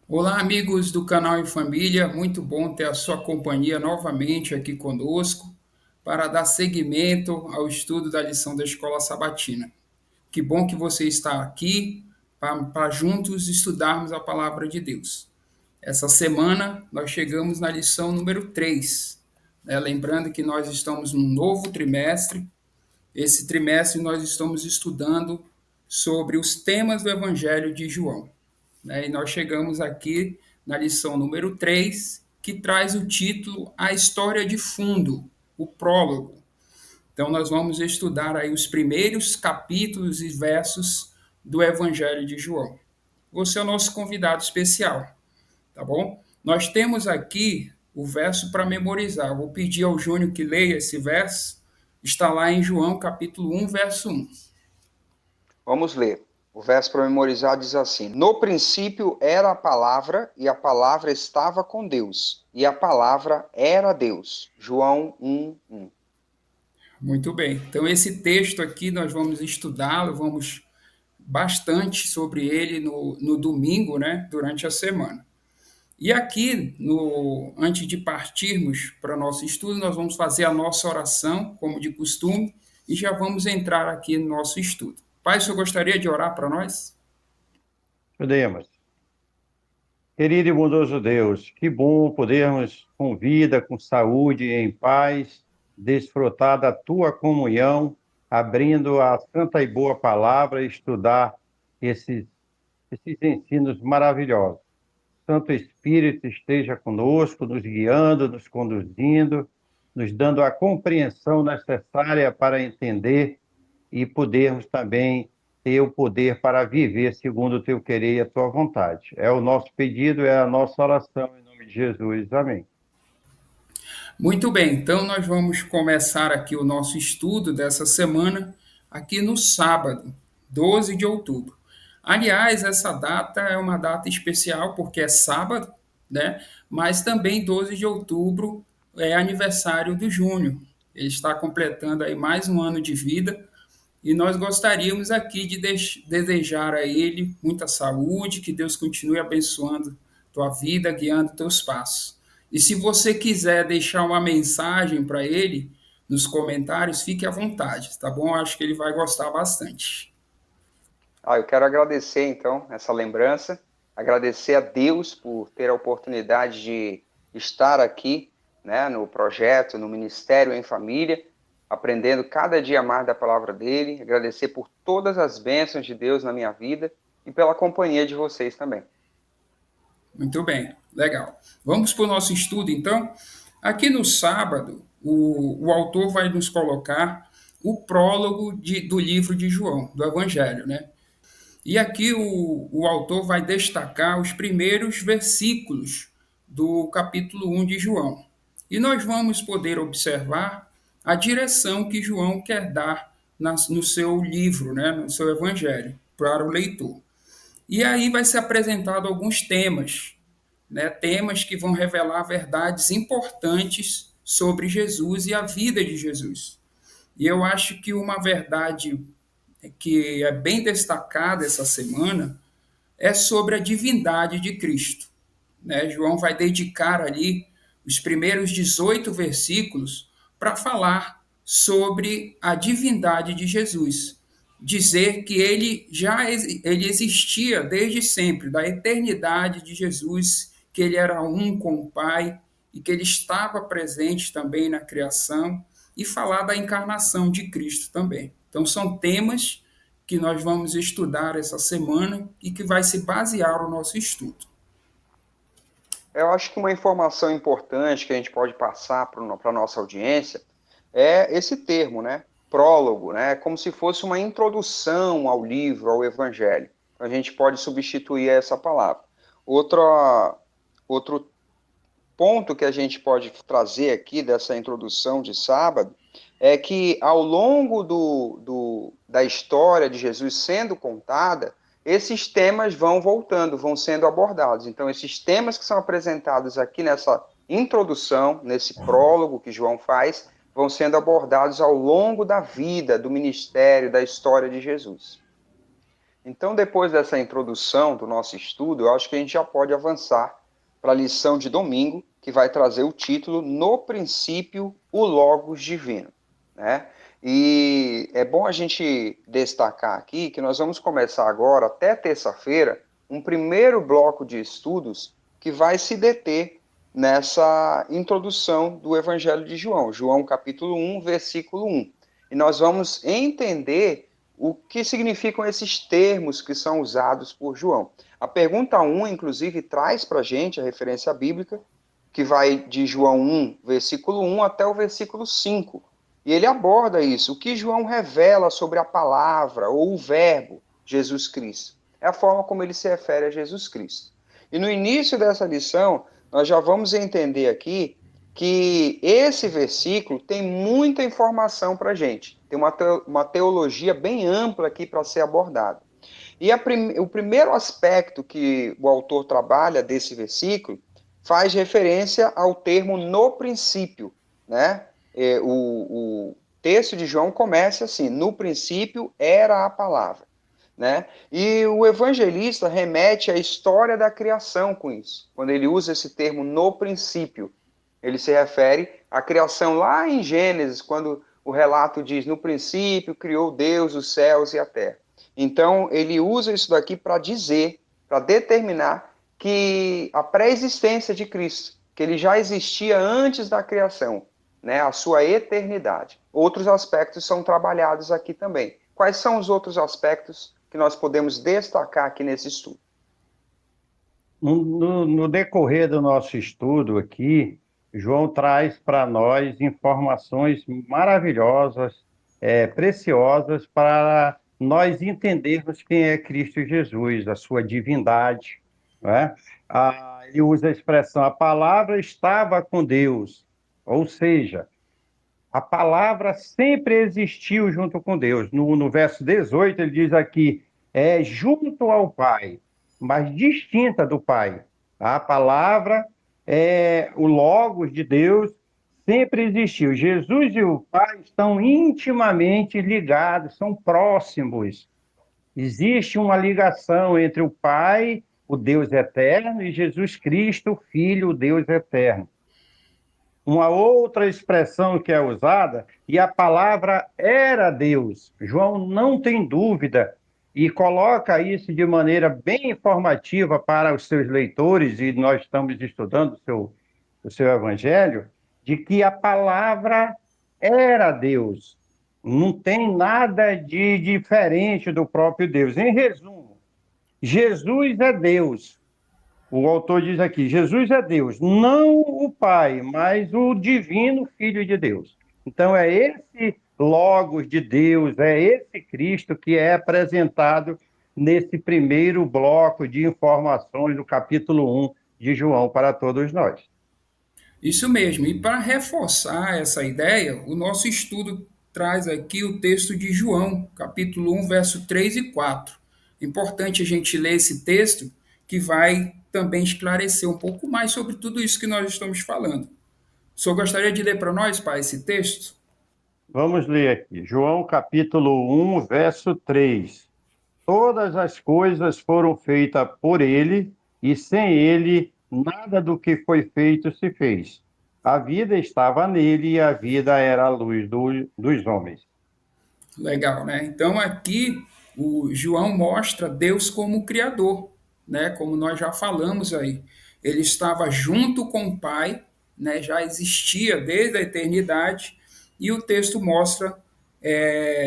Olá, amigos do canal Em Família, muito bom ter a sua companhia novamente aqui conosco para dar seguimento ao estudo da lição da Escola Sabatina. Que bom que você está aqui para juntos estudarmos a palavra de Deus. Essa semana nós chegamos na lição número 3, né? Lembrando que nós estamos num novo trimestre. Esse trimestre nós estamos estudando sobre os temas do Evangelho de João, né? E nós chegamos aqui na lição número 3, que traz o título A História de Fundo, o prólogo. Então, nós vamos estudar aí os primeiros capítulos e versos do Evangelho de João. Você é o nosso convidado especial, tá bom? Nós temos aqui o verso para memorizar. Vou pedir ao Júnior que leia esse verso. Está lá em João, capítulo 1, verso 1. Vamos ler. O verso para memorizar diz assim: No princípio era a palavra, e a palavra estava com Deus, e a palavra era Deus. João 1:1. Muito bem. Então, esse texto aqui nós vamos estudá-lo, vamos bastante sobre ele no domingo, né, durante a semana. E aqui, antes de partirmos para o nosso estudo, nós vamos fazer a nossa oração, como de costume, e já vamos entrar aqui no nosso estudo. Pai, o senhor gostaria de orar para nós? Podemos. Querido e bondoso Deus, que bom podermos, com vida, com saúde e em paz, desfrutar da Tua comunhão, abrindo a santa e boa palavra e estudar esses ensinos maravilhosos. Santo Espírito esteja conosco, nos guiando, nos conduzindo, nos dando a compreensão necessária para entender e podermos também ter o poder para viver segundo o teu querer e a tua vontade. É o nosso pedido, é a nossa oração em nome de Jesus. Amém. Muito bem, então nós vamos começar aqui o nosso estudo dessa semana, aqui no sábado, 12 de outubro. Aliás, essa data é uma data especial porque é sábado, né? Mas também 12 de outubro é aniversário do Júnior. Ele está completando aí mais um ano de vida e nós gostaríamos aqui de desejar a ele muita saúde, que Deus continue abençoando tua vida, guiando teus passos. E se você quiser deixar uma mensagem para ele nos comentários, fique à vontade, tá bom? Acho que ele vai gostar bastante. Eu quero agradecer, então, essa lembrança, agradecer a Deus por ter a oportunidade de estar aqui, né, no projeto, no Ministério em Família, aprendendo cada dia mais da palavra dele, agradecer por todas as bênçãos de Deus na minha vida e pela companhia de vocês também. Muito bem, legal. Vamos para o nosso estudo, então. Aqui no sábado, o autor vai nos colocar o prólogo do livro de João, do Evangelho, né? E aqui o autor vai destacar os primeiros versículos do capítulo 1 de João. E nós vamos poder observar a direção que João quer dar no seu livro, né, no seu evangelho, para o leitor. E aí vai ser apresentado alguns temas, né, temas que vão revelar verdades importantes sobre Jesus e a vida de Jesus. E eu acho que uma verdade que é bem destacada essa semana é sobre a divindade de Cristo, né? João vai dedicar ali os primeiros 18 versículos para falar sobre a divindade de Jesus, dizer que ele existia desde sempre, da eternidade de Jesus, que ele era um com o Pai e que ele estava presente também na criação, e falar da encarnação de Cristo também. Então são temas que nós vamos estudar essa semana e que vai se basear o nosso estudo. Eu acho que uma informação importante que a gente pode passar para a nossa audiência é esse termo, né? Prólogo, né? Como se fosse uma introdução ao livro, ao evangelho. Então, a gente pode substituir essa palavra. Outro ponto que a gente pode trazer aqui dessa introdução de sábado é que ao longo da história de Jesus sendo contada, esses temas vão voltando, vão sendo abordados. Então, esses temas que são apresentados aqui introdução, nesse prólogo que João faz, vão sendo abordados ao longo da vida, do ministério, da história de Jesus. Então, depois dessa introdução do nosso estudo, eu acho que a gente já pode avançar para a lição de domingo, que vai trazer o título No Princípio, o Logos Divino, né? E é bom a gente destacar aqui que nós vamos começar agora, até terça-feira, um primeiro bloco de estudos que vai se deter nessa introdução do Evangelho de João, João capítulo 1, versículo 1. E nós vamos entender o que significam esses termos que são usados por João. A pergunta 1, inclusive, traz para a gente a referência bíblica, que vai de João 1, versículo 1 até o versículo 5. E ele aborda isso, o que João revela sobre a palavra ou o verbo Jesus Cristo. É a forma como ele se refere a Jesus Cristo. E no início dessa lição, nós já vamos entender aqui que esse versículo tem muita informação para a gente. Tem uma teologia bem ampla aqui para ser abordada. E o primeiro aspecto que o autor trabalha desse versículo faz referência ao termo no princípio, né? O texto de João começa assim: no princípio era a palavra, né? E o evangelista remete à história da criação com isso. Quando ele usa esse termo no princípio, ele se refere à criação lá em Gênesis, quando o relato diz: no princípio criou Deus os céus e a terra. Então, ele usa isso daqui para dizer, para determinar que a pré-existência de Cristo, que ele já existia antes da criação, né, a sua eternidade. Outros aspectos são trabalhados aqui também. Quais são os outros aspectos que nós podemos destacar aqui nesse estudo? No decorrer do nosso estudo aqui, João traz para nós informações maravilhosas, preciosas, para nós entendermos quem é Cristo Jesus, a sua divindade, não é? Ele usa a expressão: a palavra estava com Deus, ou seja, a palavra sempre existiu junto com Deus. No verso 18, ele diz aqui: é junto ao Pai, mas distinta do Pai. A palavra, o Logos de Deus, sempre existiu. Jesus e o Pai estão intimamente ligados, são próximos. Existe uma ligação entre o Pai, o Deus eterno, e Jesus Cristo, o Filho, o Deus eterno. Uma outra expressão que é usada, e a palavra era Deus. João não tem dúvida e coloca isso de maneira bem informativa para os seus leitores, e nós estamos estudando o seu evangelho, de que a palavra era Deus. Não tem nada de diferente do próprio Deus. Em resumo, Jesus é Deus. O autor diz aqui: Jesus é Deus, não o Pai, mas o divino Filho de Deus. Então é esse Logos de Deus, é esse Cristo que é apresentado nesse primeiro bloco de informações do capítulo 1 de João para todos nós. Isso mesmo. E para reforçar essa ideia, o nosso estudo traz aqui o texto de João, capítulo 1, verso 3 e 4. É importante a gente ler esse texto, que vai também esclarecer um pouco mais sobre tudo isso que nós estamos falando. O senhor gostaria de ler para nós, pai, esse texto? Vamos ler aqui, João capítulo 1, verso 3. Todas as coisas foram feitas por ele, e sem ele nada do que foi feito se fez. A vida estava nele, e a vida era a luz dos homens. Legal, né? Então aqui o João mostra Deus como Criador, né? Como nós já falamos aí. Ele estava junto com o Pai, né? Já existia desde a eternidade, e o texto mostra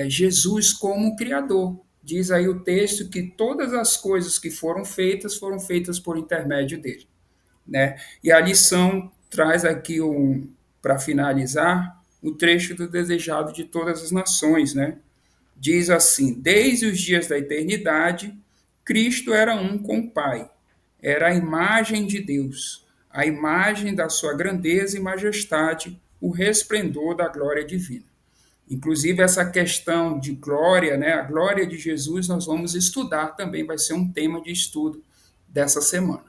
Jesus como Criador. Diz aí o texto que todas as coisas que foram feitas por intermédio dele, né? E a lição traz aqui para finalizar o trecho do desejado de todas as nações, né? Diz assim: desde os dias da eternidade, Cristo era um com o Pai, era a imagem de Deus, a imagem da sua grandeza e majestade, o resplendor da glória divina. Inclusive, essa questão de glória, né, a glória de Jesus, nós vamos estudar também, vai ser um tema de estudo dessa semana.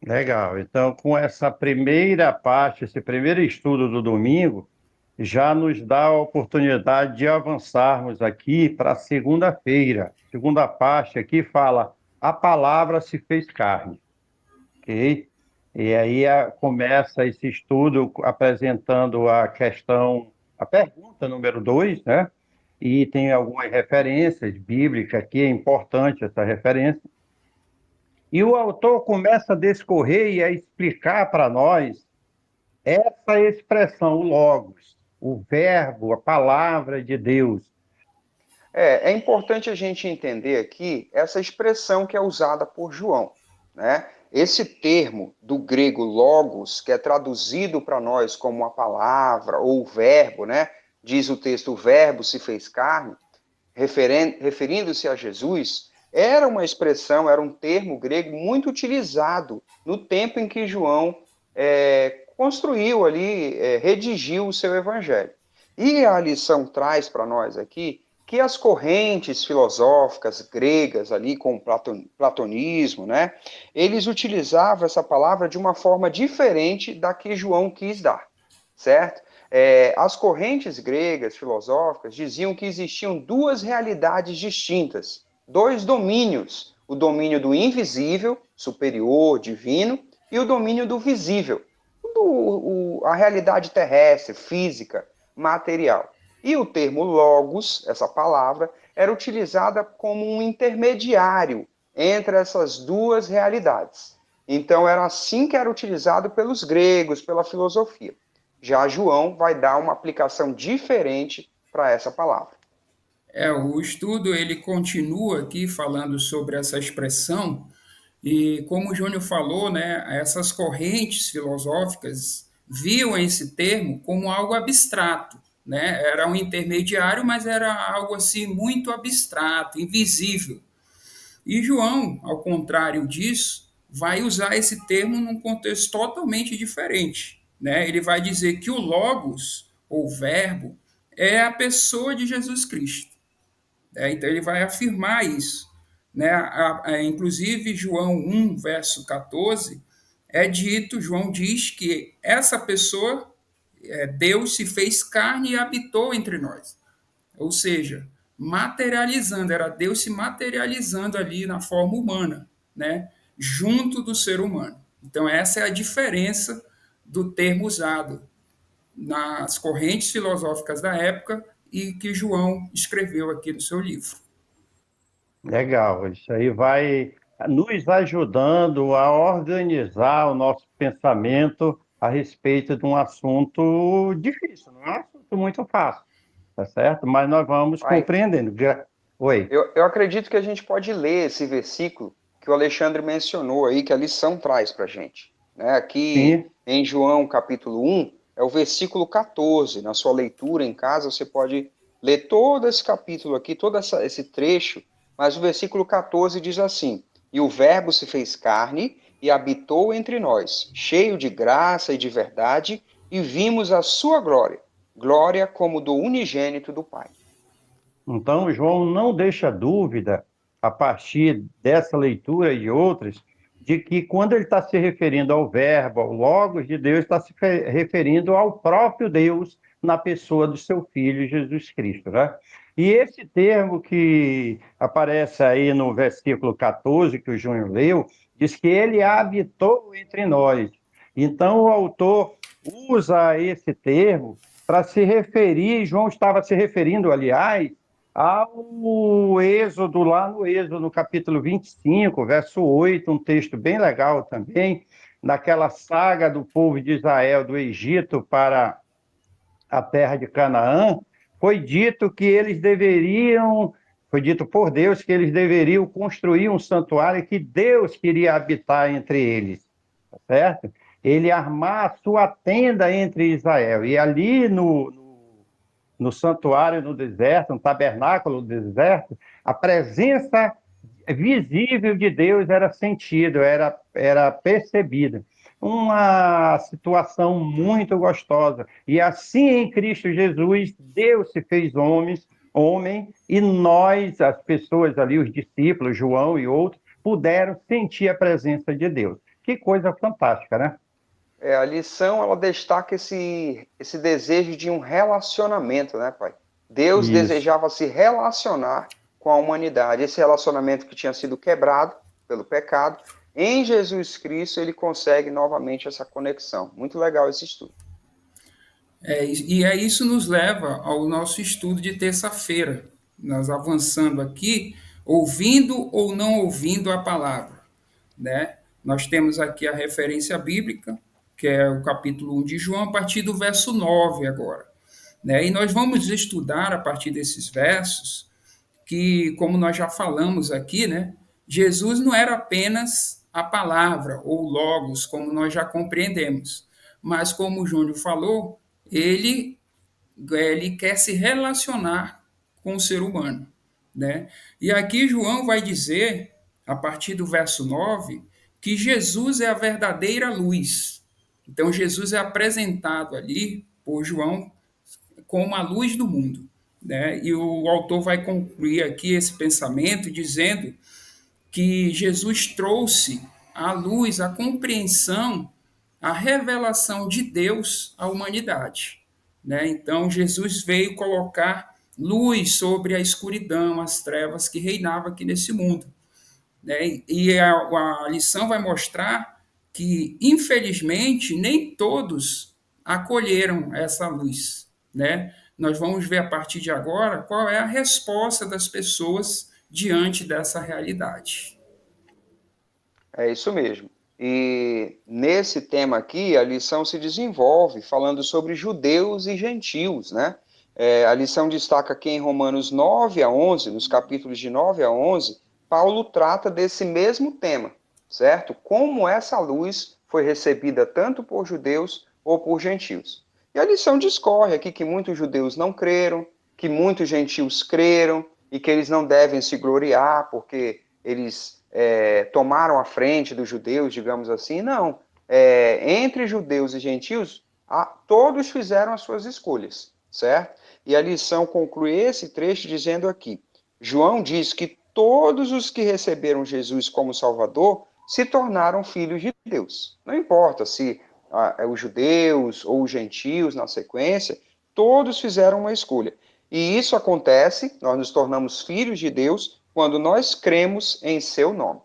Legal. Então, com essa primeira parte, esse primeiro estudo do domingo, já nos dá a oportunidade de avançarmos aqui para a segunda-feira. Segunda parte aqui fala: a palavra se fez carne, ok? E aí começa esse estudo apresentando a questão, a pergunta número 2, né? E tem algumas referências bíblicas aqui, é importante essa referência. E o autor começa a discorrer e a explicar para nós essa expressão, o logos, o verbo, a palavra de Deus. É importante a gente entender aqui essa expressão que é usada por João, né? Esse termo do grego logos, que é traduzido para nós como a palavra ou o verbo, né? Diz o texto, o verbo se fez carne, referindo-se a Jesus, era uma expressão, era um termo grego muito utilizado no tempo em que João construiu ali, redigiu o seu evangelho. E a lição traz para nós aqui que as correntes filosóficas gregas ali com o platonismo, né, eles utilizavam essa palavra de uma forma diferente da que João quis dar, certo? As correntes gregas filosóficas diziam que existiam duas realidades distintas, dois domínios, o domínio do invisível, superior, divino, e o domínio do visível, a realidade terrestre, física, material. E o termo logos, essa palavra, era utilizada como um intermediário entre essas duas realidades. Então, era assim que era utilizado pelos gregos, pela filosofia. Já João vai dar uma aplicação diferente para essa palavra. O estudo ele continua aqui falando sobre essa expressão e como o Júnior falou, né, essas correntes filosóficas viam esse termo como algo abstrato, né? Era um intermediário, mas era algo assim muito abstrato, invisível. E João, ao contrário disso, vai usar esse termo num contexto totalmente diferente, né? Ele vai dizer que o logos, ou verbo, é a pessoa de Jesus Cristo. Então ele vai afirmar isso. Né? Inclusive, João 1, verso 14, é dito, João diz que essa pessoa, Deus se fez carne e habitou entre nós. Ou seja, materializando, era Deus se materializando ali na forma humana, né? Junto do ser humano. Então, essa é a diferença do termo usado nas correntes filosóficas da época e que João escreveu aqui no seu livro. Legal, isso aí vai nos ajudando a organizar o nosso pensamento a respeito de um assunto difícil, não é um assunto muito fácil, tá certo? Mas nós vamos Pai, compreendendo. Oi. eu acredito que a gente pode ler esse versículo que o Alexandre mencionou aí, que a lição traz para a gente. Né? Aqui Sim, em João capítulo 1, é o versículo 14. Na sua leitura em casa, você pode ler todo esse capítulo aqui, esse trecho, mas o versículo 14 diz assim: E o Verbo se fez carne e habitou entre nós, cheio de graça e de verdade, e vimos a sua glória, glória como do unigênito do Pai. então, João não deixa dúvida, a partir dessa leitura e de outras, de que quando ele está se referindo ao Verbo, ao Logos de Deus, está se referindo ao próprio Deus na pessoa do seu Filho Jesus Cristo, né? E esse termo que aparece aí no versículo 14, que o Júnior leu, diz que ele habitou entre nós. Então, o autor usa esse termo para se referir, João estava se referindo, aliás, ao Êxodo, lá no Êxodo, no capítulo 25, verso 8, um texto bem legal também, naquela saga do povo de Israel do Egito para a terra de Canaã, foi dito que eles deveriam, foi dito por Deus que eles deveriam construir um santuário que Deus queria habitar entre eles, tá certo? Ele armar a sua tenda entre Israel. E ali no santuário no deserto, no tabernáculo no deserto, a presença visível de Deus era sentida, era percebida. Uma situação muito gostosa. E assim em Cristo Jesus, Deus se fez homem, e nós, as pessoas ali, os discípulos, João e outros, puderam sentir a presença de Deus. que coisa fantástica, né? A lição, ela destaca esse desejo de um relacionamento, né, pai? Deus Isso. desejava se relacionar com a humanidade. Esse relacionamento que tinha sido quebrado pelo pecado, em Jesus Cristo ele consegue novamente essa conexão. Muito legal esse estudo. E aí isso nos leva ao nosso estudo de terça-feira. Nós avançando aqui, ouvindo ou não ouvindo a palavra, né? Nós temos aqui a referência bíblica, que é o capítulo 1 de João, a partir do verso 9 agora, né? E nós vamos estudar a partir desses versos que, como nós já falamos aqui, né? Jesus não era apenas a palavra ou logos, como nós já compreendemos, mas como o Júnior falou, ele ele quer se relacionar com o ser humano, né? E aqui João vai dizer, a partir do verso 9, que Jesus é a verdadeira luz. Então Jesus é apresentado ali por João como a luz do mundo, né? E o autor vai concluir aqui esse pensamento dizendo que Jesus trouxe à luz a compreensão, a revelação de Deus à humanidade, né? Então Jesus veio colocar luz sobre a escuridão, as trevas que reinavam aqui nesse mundo, né? E a lição vai mostrar que, infelizmente, nem todos acolheram essa luz, né? Nós vamos ver a partir de agora qual é a resposta das pessoas diante dessa realidade. É isso mesmo. E nesse tema aqui, a lição se desenvolve falando sobre judeus e gentios, né? A lição destaca aqui em Romanos 9 a 11, nos capítulos de 9 a 11, Paulo trata desse mesmo tema, certo? Como essa luz foi recebida tanto por judeus ou por gentios. E a lição discorre aqui que muitos judeus não creram, que muitos gentios creram e que eles não devem se gloriar porque eles tomaram a frente dos judeus, digamos assim. Não. Entre judeus e gentios, todos fizeram as suas escolhas, certo? E a lição conclui esse trecho dizendo aqui: João diz que todos os que receberam Jesus como Salvador se tornaram filhos de Deus. Não importa se os judeus ou os gentios na sequência, todos fizeram uma escolha. E isso acontece, nós nos tornamos filhos de Deus quando nós cremos em seu nome.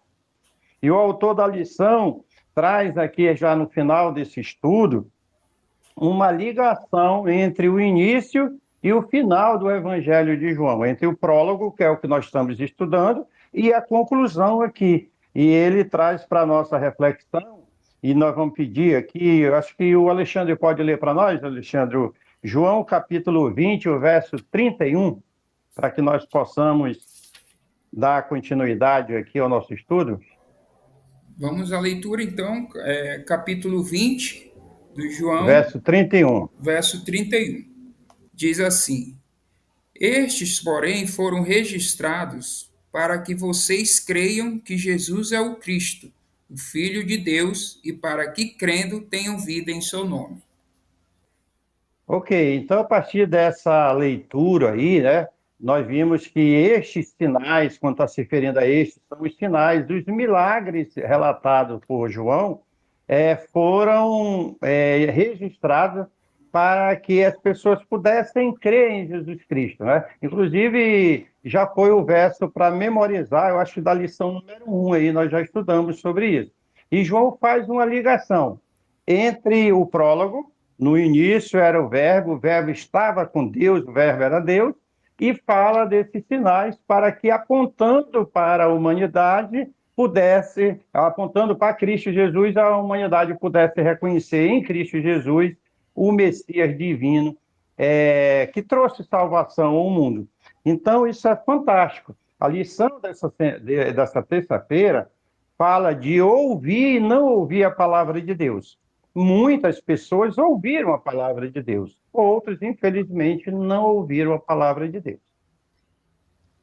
E o autor da lição traz aqui, já no final desse estudo, uma ligação entre o início e o final do Evangelho de João, entre o prólogo, que é o que nós estamos estudando, e a conclusão aqui. E ele traz para a nossa reflexão, e nós vamos pedir aqui, eu acho que o Alexandre pode ler para nós, Alexandre, João capítulo 20, o verso 31, para que nós possamos dar continuidade aqui ao nosso estudo. Vamos à leitura, então, capítulo 20 do João, Verso 31. verso 31. Diz assim: Estes, porém, foram registrados para que vocês creiam que Jesus é o Cristo, o Filho de Deus, e para que, crendo, tenham vida em seu nome. Ok, então a partir dessa leitura aí, né, nós vimos que estes sinais, quando está se referindo a estes, são os sinais dos milagres relatados por João, foram registrados para que as pessoas pudessem crer em Jesus Cristo, né? Inclusive, já foi o verso para memorizar, eu acho que da lição número 1 aí, nós já estudamos sobre isso. E João faz uma ligação entre o prólogo. No início era o verbo estava com Deus, o verbo era Deus, e fala desses sinais para que, apontando para a humanidade, apontando para Cristo Jesus, a humanidade pudesse reconhecer em Cristo Jesus o Messias divino, que trouxe salvação ao mundo. Então, isso é fantástico. A lição dessa terça-feira fala de ouvir e não ouvir a palavra de Deus. Muitas pessoas ouviram a palavra de Deus, outros, infelizmente, não ouviram a palavra de Deus.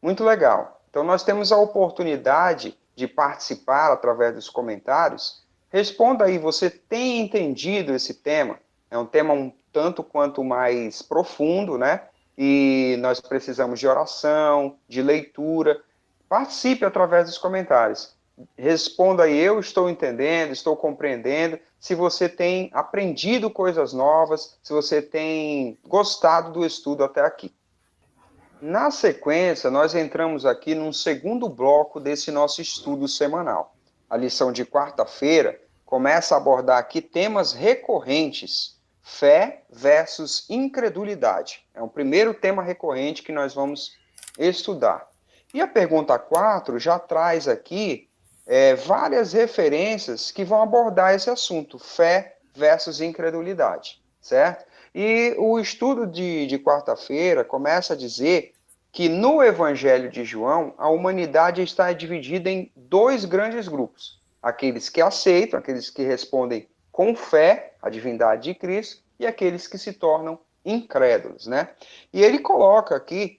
Muito legal. Então, nós temos a oportunidade de participar através dos comentários. Responda aí, você tem entendido esse tema? É um tema um tanto quanto mais profundo, né? E nós precisamos de oração, de leitura. Participe através dos comentários. responda aí, eu estou entendendo, estou compreendendo, se você tem aprendido coisas novas, se você tem gostado do estudo até aqui. Na sequência, nós entramos aqui num segundo bloco desse nosso estudo semanal. A lição de quarta-feira começa a abordar aqui temas recorrentes: fé versus incredulidade. É o primeiro tema recorrente que nós vamos estudar. E a pergunta 4 já traz aqui várias referências que vão abordar esse assunto: fé versus incredulidade, certo? E o estudo de quarta-feira começa a dizer que no Evangelho de João, a humanidade está dividida em dois grandes grupos: aqueles que aceitam, aqueles que respondem com fé à divindade de Cristo, e aqueles que se tornam incrédulos, né? E ele coloca aqui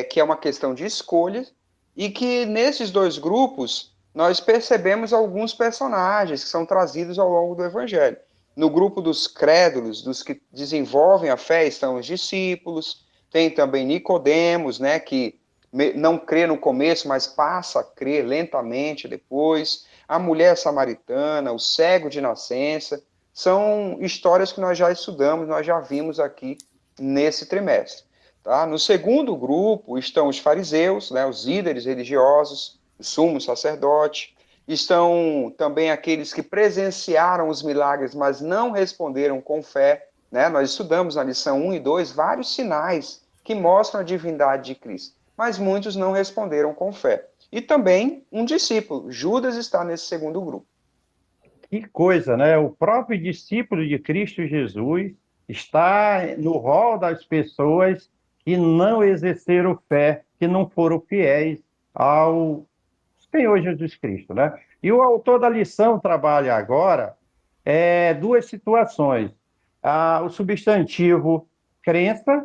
que é uma questão de escolha, e que nesses dois grupos nós percebemos alguns personagens que são trazidos ao longo do Evangelho. No grupo dos crédulos, dos que desenvolvem a fé, estão os discípulos. Tem também Nicodemos, né, que não crê no começo, mas passa a crer lentamente depois. A mulher samaritana, o cego de nascença. São histórias que nós já estudamos, nós já vimos aqui nesse trimestre. Tá? No segundo grupo estão os fariseus, né, os líderes religiosos, o sumo sacerdote. Estão também aqueles que presenciaram os milagres, mas não responderam com fé. Né? Nós estudamos na lição 1 e 2 vários sinais que mostram a divindade de Cristo, mas muitos não responderam com fé. E também um discípulo, Judas, está nesse segundo grupo. Que coisa, né? O próprio discípulo de Cristo Jesus está no rol das pessoas que não exerceram fé, que não foram fiéis ao Senhor Jesus Cristo, né? E o autor da lição trabalha agora duas situações: o substantivo crença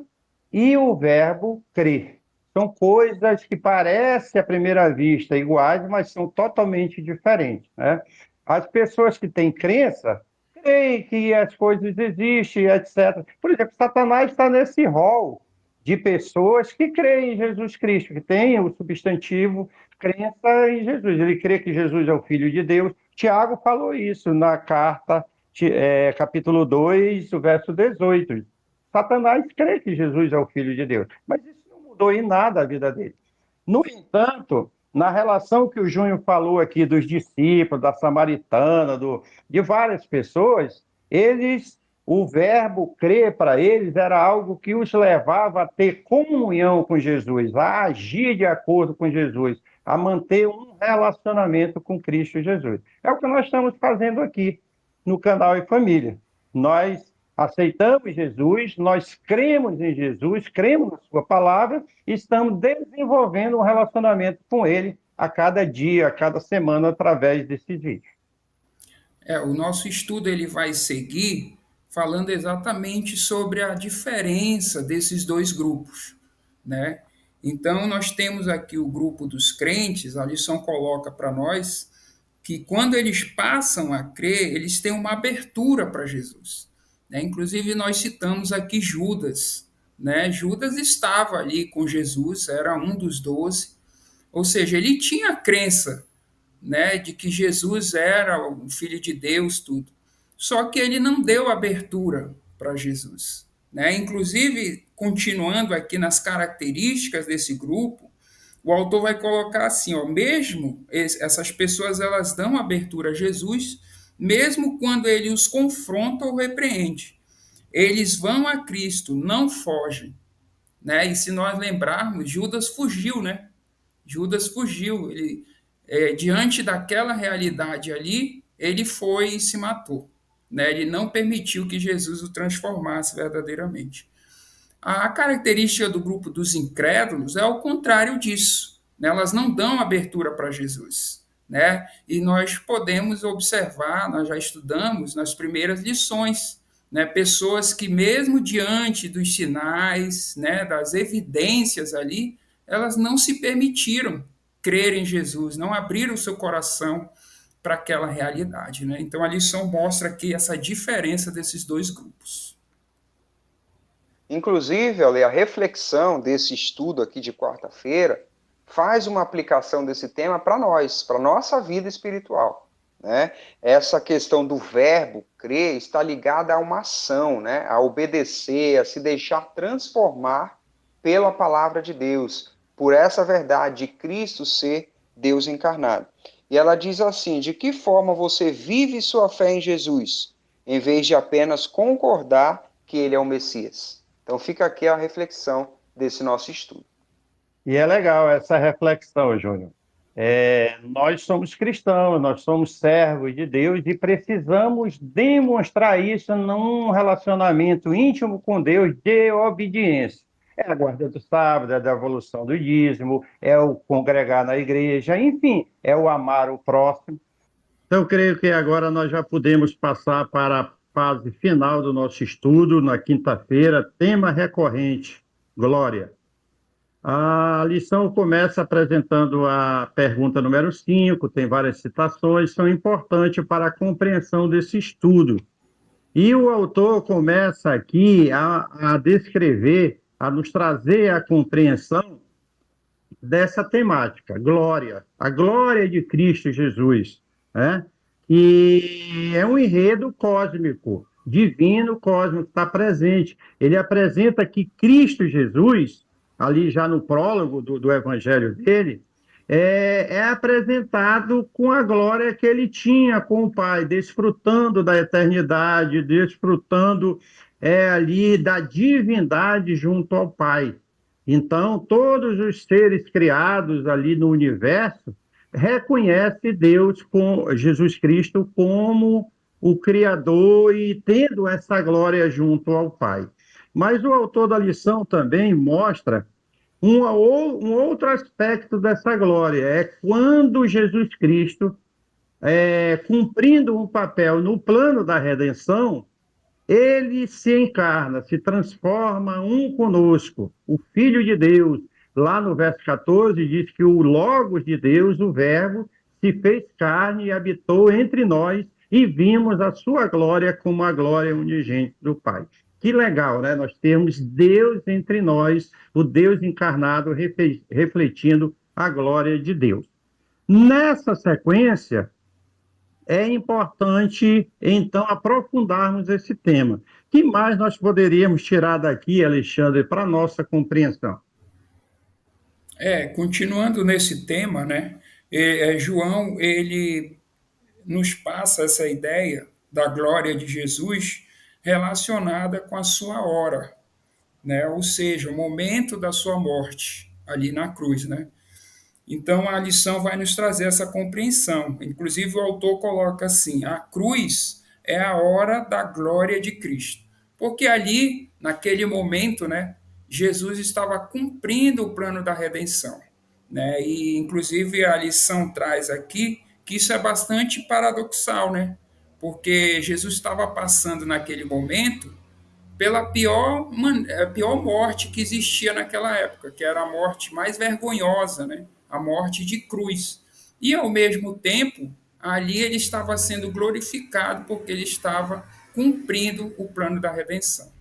e o verbo crer. São coisas que parecem à primeira vista iguais, mas são totalmente diferentes, né? As pessoas que têm crença creem que as coisas existem, etc. Por exemplo, Satanás está nesse rol de pessoas que creem em Jesus Cristo, que tem o substantivo crença em Jesus. Ele crê que Jesus é o Filho de Deus. Tiago falou isso na carta, capítulo 2, o verso 18. Satanás crê que Jesus é o Filho de Deus, mas isso não mudou em nada a vida dele. No entanto, na relação que o Júnior falou aqui dos discípulos, da samaritana, de várias pessoas, o verbo crer para eles era algo que os levava a ter comunhão com Jesus, a agir de acordo com Jesus, a manter um relacionamento com Cristo Jesus. É o que nós estamos fazendo aqui no canal E Família. Nós aceitamos Jesus, nós cremos em Jesus, cremos na sua palavra e estamos desenvolvendo um relacionamento com ele a cada dia, a cada semana, através desse vídeo. O nosso estudo ele vai seguir falando exatamente sobre a diferença desses dois grupos, né? Então, nós temos aqui o grupo dos crentes, a lição coloca para nós que quando eles passam a crer, eles têm uma abertura para Jesus. Né? Inclusive, nós citamos aqui Judas. Né? Judas estava ali com Jesus, era um dos 12, ou seja, ele tinha a crença, né, de que Jesus era o Filho de Deus, tudo. Só que ele não deu abertura para Jesus. Né? Inclusive, continuando aqui nas características desse grupo, o autor vai colocar assim, ó, mesmo essas pessoas elas dão abertura a Jesus, mesmo quando ele os confronta ou repreende. Eles vão a Cristo, não fogem. Né? E se nós lembrarmos, Judas fugiu, né? Judas fugiu. Ele, diante daquela realidade ali, ele foi e se matou. Né? Ele não permitiu que Jesus o transformasse verdadeiramente. A característica do grupo dos incrédulos é o contrário disso. Né? Elas não dão abertura para Jesus. Né? E nós podemos observar, nós já estudamos nas primeiras lições, né? Pessoas que mesmo diante dos sinais, né, das evidências ali, elas não se permitiram crer em Jesus, não abriram o seu coração para aquela realidade. Né? Então a lição mostra aqui essa diferença desses dois grupos. Inclusive, a reflexão desse estudo aqui de quarta-feira faz uma aplicação desse tema para nós, para a nossa vida espiritual, né? Essa questão do verbo crer está ligada a uma ação, né? A obedecer, a se deixar transformar pela palavra de Deus, por essa verdade de Cristo ser Deus encarnado. E ela diz assim: de que forma você vive sua fé em Jesus, em vez de apenas concordar que ele é o Messias? Então fica aqui a reflexão desse nosso estudo. E é legal essa reflexão, Júnior. Nós somos cristãos, nós somos servos de Deus e precisamos demonstrar isso num relacionamento íntimo com Deus de obediência. É a guarda do sábado, é a devolução do dízimo, é o congregar na igreja, enfim, é o amar o próximo. Então, eu creio que agora nós já podemos passar para a fase final do nosso estudo, na quinta-feira, tema recorrente, glória. A lição começa apresentando a pergunta número 5, tem várias citações, são importantes para a compreensão desse estudo. E o autor começa aqui a descrever, a nos trazer a compreensão dessa temática, glória, a glória de Cristo Jesus, né? E é um enredo cósmico, divino cósmico, que está presente. Ele apresenta que Cristo Jesus, ali já no prólogo do evangelho dele, é apresentado com a glória que ele tinha com o Pai, desfrutando da eternidade, desfrutando ali da divindade junto ao Pai. Então, todos os seres criados ali no universo reconhecem Deus, com Jesus Cristo, como o Criador e tendo essa glória junto ao Pai. Mas o autor da lição também mostra um outro aspecto dessa glória, é quando Jesus Cristo, cumprindo um papel no plano da redenção, ele se encarna, se transforma um conosco, o Filho de Deus. Lá no verso 14 diz que o Logos de Deus, o Verbo, se fez carne e habitou entre nós e vimos a sua glória como a glória unigênita do Pai. Que legal, né? Nós temos Deus entre nós, o Deus encarnado refletindo a glória de Deus. Nessa sequência, é importante, então, aprofundarmos esse tema. O que mais nós poderíamos tirar daqui, Alexandre, para a nossa compreensão? Continuando nesse tema, né? João, ele nos passa essa ideia da glória de Jesus relacionada com a sua hora, né? Ou seja, o momento da sua morte ali na cruz, né? Então a lição vai nos trazer essa compreensão. Inclusive o autor coloca assim: a cruz é a hora da glória de Cristo, porque ali naquele momento, né, Jesus estava cumprindo o plano da redenção, né? E inclusive a lição traz aqui que isso é bastante paradoxal, né? Porque Jesus estava passando naquele momento pela pior morte que existia naquela época, que era a morte mais vergonhosa, né? A morte de cruz. E, ao mesmo tempo, ali ele estava sendo glorificado porque ele estava cumprindo o plano da redenção.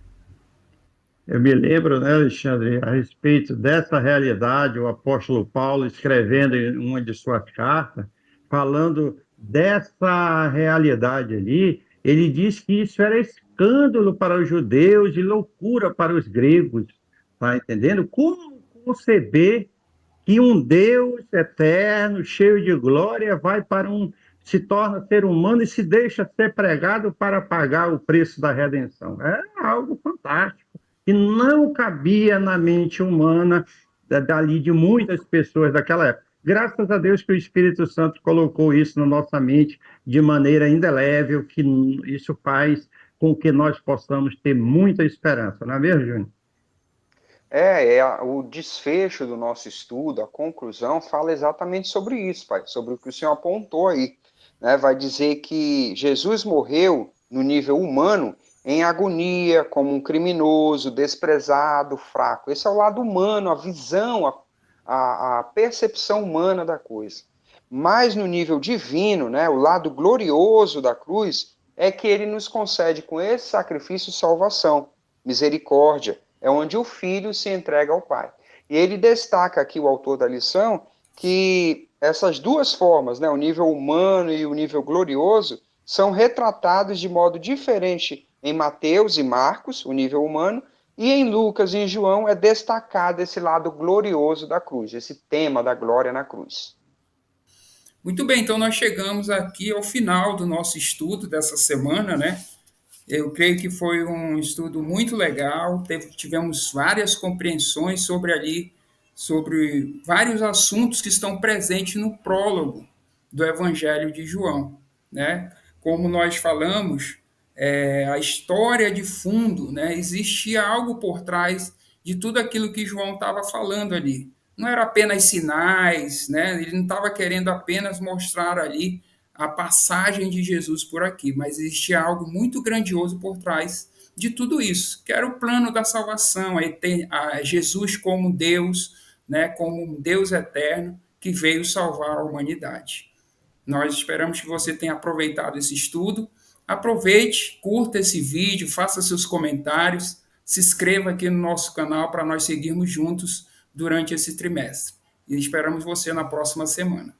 Eu me lembro, né, Alexandre, a respeito dessa realidade, o apóstolo Paulo escrevendo em uma de suas cartas, falando dessa realidade ali, ele diz que isso era escândalo para os judeus e loucura para os gregos, tá entendendo? Como conceber que um Deus eterno, cheio de glória, se torna ser humano e se deixa ser pregado para pagar o preço da redenção? É algo fantástico que não cabia na mente humana dali de muitas pessoas daquela época. Graças a Deus que o Espírito Santo colocou isso na nossa mente de maneira indelével, que isso faz com que nós possamos ter muita esperança, não é mesmo, Júnior? O desfecho do nosso estudo, a conclusão, fala exatamente sobre isso, pai, sobre o que o senhor apontou aí, né? Vai dizer que Jesus morreu no nível humano em agonia, como um criminoso, desprezado, fraco. Esse é o lado humano, a visão, a percepção humana da coisa. Mas no nível divino, né, o lado glorioso da cruz, é que ele nos concede com esse sacrifício salvação, misericórdia, é onde o filho se entrega ao pai. E ele destaca aqui, o autor da lição, que essas duas formas, né, o nível humano e o nível glorioso, são retratados de modo diferente em Mateus e Marcos, o nível humano, e em Lucas e em João é destacado esse lado glorioso da cruz, esse tema da glória na cruz. Muito bem, então nós chegamos aqui ao final do nosso estudo dessa semana, né? Eu creio que foi um estudo muito legal, tivemos várias compreensões sobre vários assuntos que estão presentes no prólogo do Evangelho de João, né? Como nós falamos, a história de fundo, né? Existia algo por trás de tudo aquilo que João estava falando ali. Não era apenas sinais, né? Ele não estava querendo apenas mostrar ali a passagem de Jesus por aqui, mas existia algo muito grandioso por trás de tudo isso, que era o plano da salvação, a Jesus como Deus, né, como um Deus eterno que veio salvar a humanidade. Nós esperamos que você tenha aproveitado esse estudo. Aproveite, curta esse vídeo, faça seus comentários, se inscreva aqui no nosso canal para nós seguirmos juntos durante esse trimestre. E esperamos você na próxima semana.